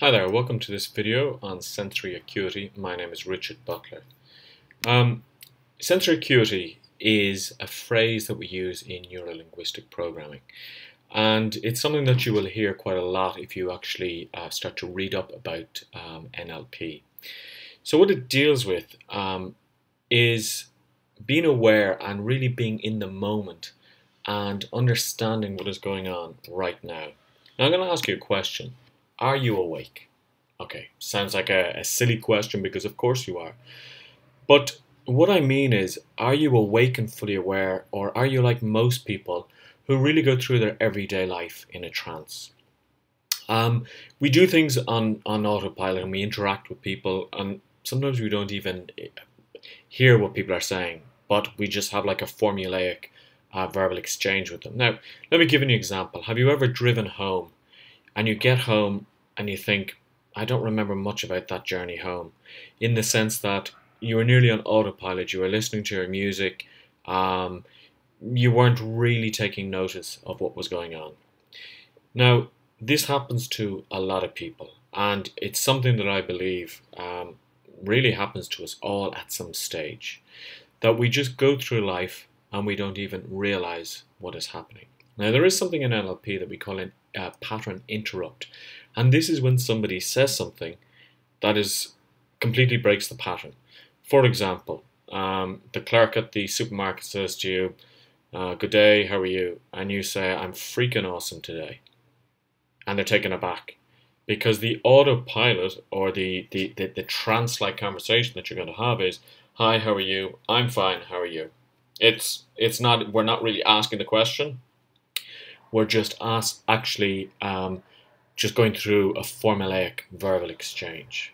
Hi there, welcome to this video on sensory acuity. My name is Richard Butler. Sensory acuity is a phrase that we use in neurolinguistic programming, and it's something that you will hear quite a lot if you actually start to read up about NLP. So what it deals with is being aware and really being in the moment and understanding what is going on right now. Now I'm going to ask you a question. Are you awake? Okay, sounds like a silly question because of course you are. But what I mean is, are you awake and fully aware, or are you like most people who really go through their everyday life in a trance? We do things on autopilot and we interact with people, and sometimes we don't even hear what people are saying, but we just have like a formulaic verbal exchange with them. Now, let me give you an example. Have you ever driven home and you get home and you think, I don't remember much about that journey home, in the sense that you were nearly on autopilot, you were listening to your music, you weren't really taking notice of what was going on. Now, this happens to a lot of people, and it's something that I believe really happens to us all at some stage, that we just go through life and we don't even realize what is happening. Now, there is something in NLP that we call a pattern interrupt, and this is when somebody says something that completely breaks the pattern. For example, the clerk at the supermarket says to you, good day, how are you? And you say, I'm freaking awesome today. And they're taken aback because the autopilot or the trance-like conversation that you're going to have is, hi, how are you? I'm fine, how are you? We're not really asking the question. We're just just going through a formulaic verbal exchange.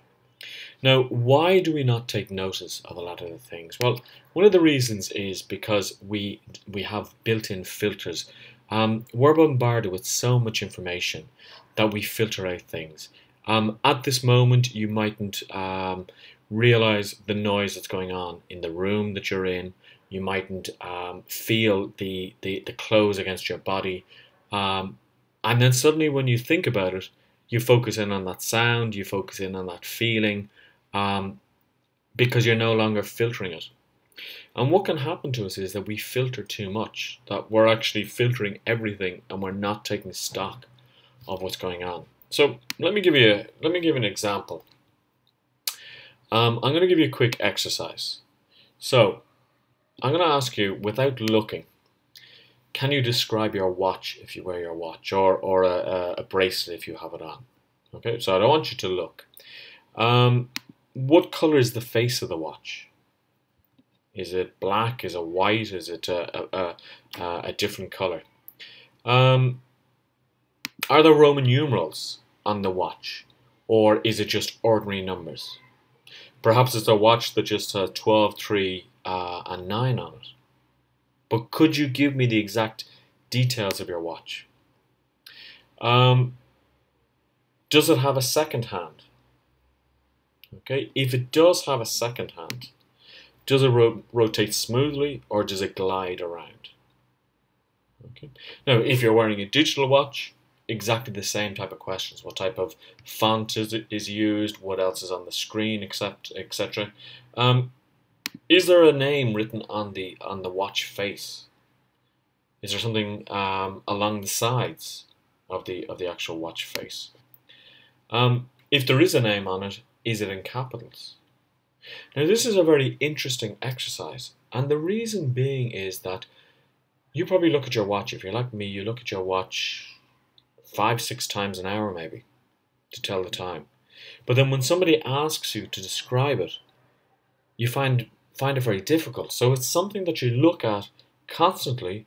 Now, why do we not take notice of a lot of the things? Well, one of the reasons is because we have built-in filters. We're bombarded with so much information that we filter out things. At this moment, you mightn't realize the noise that's going on in the room that you're in. You mightn't feel the clothes against your body. And then suddenly when you think about it, you focus in on that sound, you focus in on that feeling, because you're no longer filtering it. And what can happen to us is that we filter too much, that we're actually filtering everything and we're not taking stock of what's going on. So let me give you an example. I'm going to give you a quick exercise. So I'm going to ask you, without looking, can you describe your watch if you wear your watch, or a bracelet if you have it on? Okay, so I don't want you to look. What color is the face of the watch? Is it black? Is it white? Is it a different color? Are there Roman numerals on the watch, or is it just ordinary numbers? Perhaps it's a watch that just has 12, 3, and 9 on it. But could you give me the exact details of your watch? Does it have a second hand? Okay, if it does have a second hand, does it rotate smoothly or does it glide around? Okay. Now, if you're wearing a digital watch, exactly the same type of questions. What type of font is used? What else is on the screen, etc. Is there a name written on the watch face? Is there something along the sides of the actual watch face? If there is a name on it, is it in capitals? Now, this is a very interesting exercise, and the reason being is that you probably look at your watch. If you're like me, you look at your watch 5-6 times an hour maybe to tell the time. But then when somebody asks you to describe it, you find it very difficult. So it's something that you look at constantly,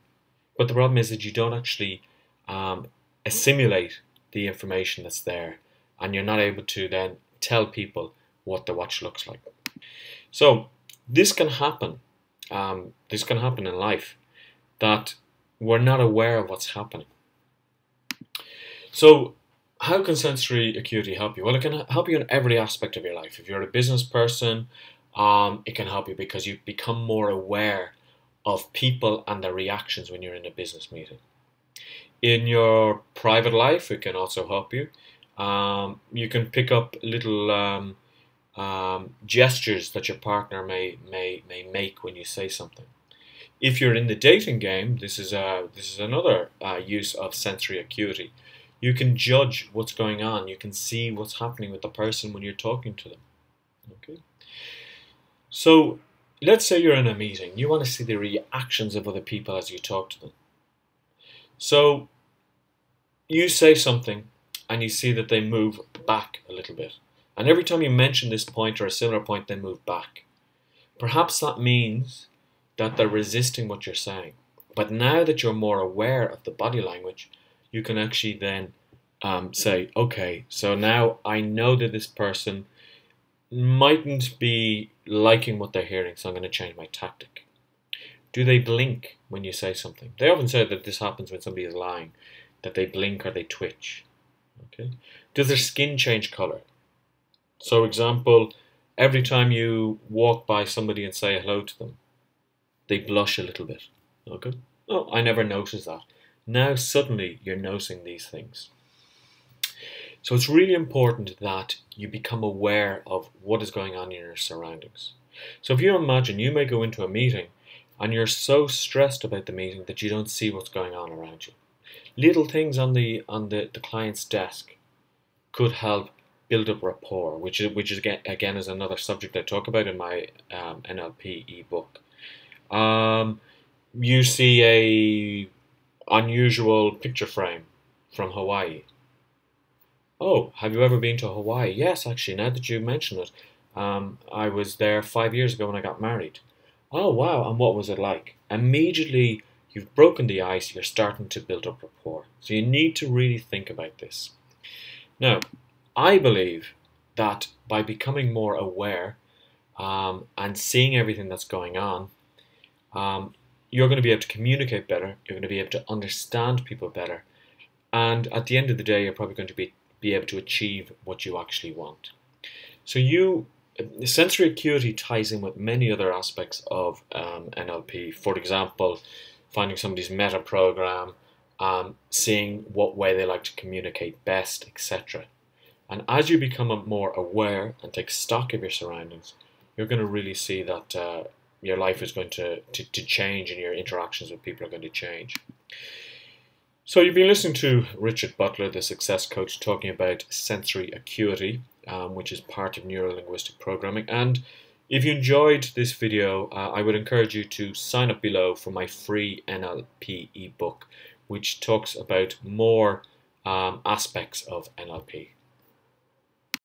but the problem is that you don't actually assimilate the information that's there, and you're not able to then tell people what the watch looks like. So this can happen. This can happen in life, that we're not aware of what's happening. So how can sensory acuity help you? Well, it can help you in every aspect of your life. If you're a business person, it can help you because you become more aware of people and their reactions when you're in a business meeting. In your private life, it can also help you. You can pick up little gestures that your partner may make when you say something. If you're in the dating game, this is another use of sensory acuity. You can judge what's going on. You can see what's happening with the person when you're talking to them. Okay. So let's say you're in a meeting. You want to see the reactions of other people as you talk to them. So you say something and you see that they move back a little bit. And every time you mention this point or a similar point, they move back. Perhaps that means that they're resisting what you're saying. But now that you're more aware of the body language, you can actually then say, okay, so now I know that this person mightn't be liking what they're hearing, so I'm going to change my tactic. Do they blink when you say something? They often say that this happens when somebody is lying, that they blink or they twitch. Okay. Does their skin change color? So, example, every time you walk by somebody and say hello to them, they blush a little bit. Okay. Oh, I never noticed that. Now suddenly you're noticing these things. So it's really important that you become aware of what is going on in your surroundings. So if you imagine, you may go into a meeting and you're so stressed about the meeting that you don't see what's going on around you. Little things on the client's desk could help build up rapport, which is again is another subject I talk about in my NLP ebook. You see a unusual picture frame from Hawaii. Oh, have you ever been to Hawaii? Yes, actually, now that you mention it, I was there 5 years ago when I got married. Oh, wow, and what was it like? Immediately, you've broken the ice, you're starting to build up rapport. So you need to really think about this. Now, I believe that by becoming more aware and seeing everything that's going on, you're going to be able to communicate better, you're going to be able to understand people better, and at the end of the day, you're probably going to be able to achieve what you actually want. So sensory acuity ties in with many other aspects of NLP. For example, finding somebody's meta program, seeing what way they like to communicate best, etc. And as you become more aware and take stock of your surroundings, you're going to really see that your life is going to change and your interactions with people are going to change. So you've been listening to Richard Butler, the success coach, talking about sensory acuity, which is part of neuro-linguistic programming. And if you enjoyed this video, I would encourage you to sign up below for my free NLP ebook, which talks about more aspects of NLP.